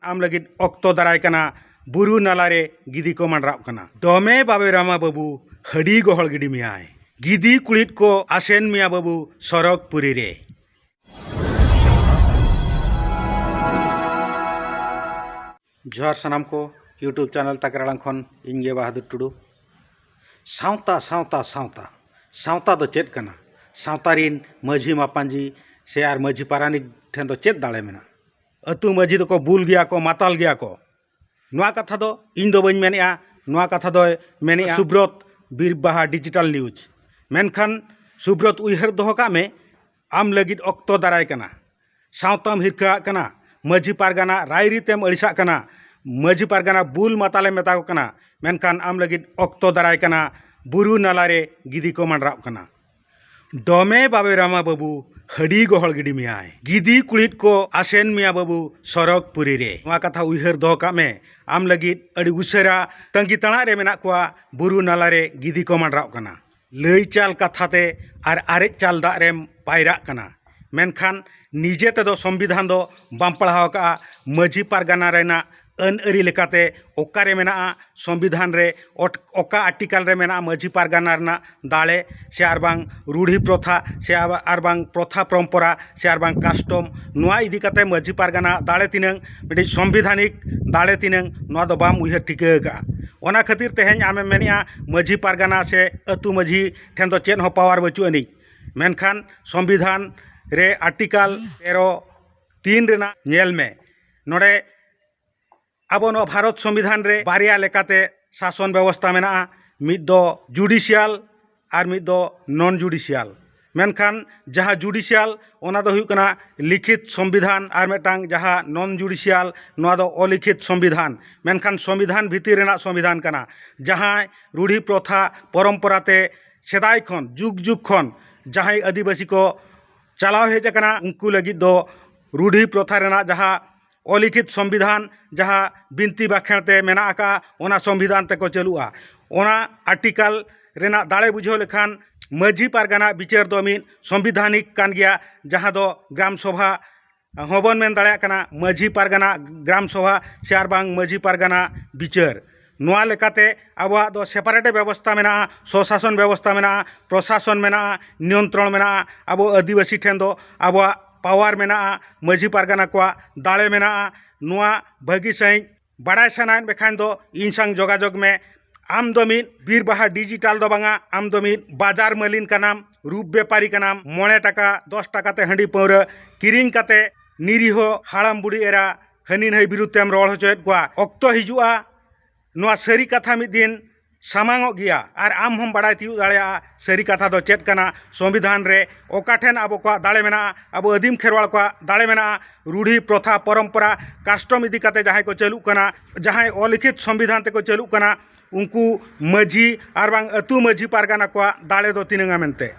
आम लगित अक्तो दाराय कना बुरु नालारे गिदी को मंडराव कना दमे बाबे रामा बाबू हड़ी गोहल गिडी मियाय गिदी कुलित को आसेन मिया बाबू सरक पुरी रे जोहार सानाम को यूट्यूब चैनल ताकरालां खन इंगे बहादुर टुडू सावता सावता सावता सावता दो चेत कना सावतारिन माझी मापांजी से आर माझी पारानिक ठेन दो चेत दाड़े मेना अतु माझी दो को बुल गया को माताल गया को नोआ कथा दो इन दो बइन मेनेआ नोआ कथा दो मेनेआ सुब्रत बीरबाहा डिजिटल न्यूज मेनखान सुब्रत उइहर दोहो का में आम लगित अक्तो दाराय कना सावताम हिरका कना माझी पारगाना रायरीतेम अड़िसा कना माझी पारगाना बुल माताले मेता को कना मेनखान आम लगित अक्तो दाराय कना बुरु नालारे गिदी को मंडराव कना दमे बाबे रामा बाबू हड़ी गोहल गिडी मियाय गिदी कुलित को आसेन मिया बाबू सरक पुरी रे नोआ कथा उइहर दोहो का में आम लगित अड़ी उसेरा तंगी तणा रे मेना कोआ बुरु नालारे गिदी को मंडराव कना लई चाल कथाते आर आरेज चाल दाग रेम पायरा कना मेनखान निजे तेदो संविधान दो बाम पढ़ाव का माझी पारगाना रेना अन अरी लेकाते ओकारे मेना संविधान रे ओका आर्टिकल रे मेना माझी पारगाना रेना दाड़े से आरबांग रूढ़ी प्रथा से आरबांग प्रथा परम्परा से आरबांग कास्टम नोआ इदी काते माझी पारगाना दाड़े तिनंग मिडी संविधानिक दाड़े तिनंग नोआ दो बाम उइहर टिका का ओना खातिर तेहेñ आमे मेनिया माझी पारगाना से अतु माझी ठेन दो चेद हो पावर बचु अनी मेनखान संविधान रे आर्टिकल 13(3) रेना नेल में नोडे अब नो भारत संविधान रे बारिया लेकाते शासन व्यवस्था मेना मिद दो जुडिशियल और मिद दो नॉन जुडिशियल मेनखान जहाँ जुडिशियल ओना दो हुई कना लिखित संविधान और मेटांग जहाँ नॉन जुडिशियल नोआ दो अलिखित संविधान मेनखान संविधान भितर रेना संविधान कना जहाँ रूढ़ी प्रथा परम्पराते सेदाय खन जुग जुग खन जहाँ आदिवासी को चलाव हेज कना उनको लगित दो रूढ़ी प्रथा रेना जहाँ अलिखित संविधान जहाँ बिनती बाखेणते मेना आका ओना संविधान तेको चलुआ ओना आर्टिकल रेना दाड़े बुझाव लेखान माझी पारगाना बिचार दो मिद संविधानिक कान गया जहाँ दो ग्राम सभा होबन मेन दाड़े कना माझी पारगाना ग्राम सभा से आरबांग माझी पारगाना बिचार नोआ लेकाते आबोआ दो सेपारेट व्यवस्था मेना स्वशासन व्यवस्था मेना प्रशासन मेना नियंत्रण मेना आबो आदिवासी ठेन दो आबोआ पावर मेना माझी पारगाना को दाड़े मेना नोआ भागी सही बाड़ाय सानायन बेखान दो इन संग जोगाजोग में आम दो मिद बीरबाहा डिजिटल दो बांगा आम दो मिद बाजार मालिन कनाम रूप व्यापारी कनाम 9 टाका 10 टाकाते हंडी पौरा किरिंग काते निरीहो हाड़ाम बुढ़ी एरा हनी नई बिरुद्धेम रड़ होचोयेद कोआ अक्तो हिजुआ नोआ सारी कथा मिद दिन सामांगो गया और आम हम बाड़ाय तियु दाड़ेया सारी कथा दो चेद कना संविधान रे ओका ठेन आबो को दाड़े मेना आबो आदिम खेरवाल को दाड़े मेना रूढ़ी प्रथा परम्परा कास्टम इदी काते जहां को चलू कना जहां अलिखित संविधान ते को चलू कना उनको माझी और बांग अतु माझी पारगाना को दाड़े दो तिनंगा मेनते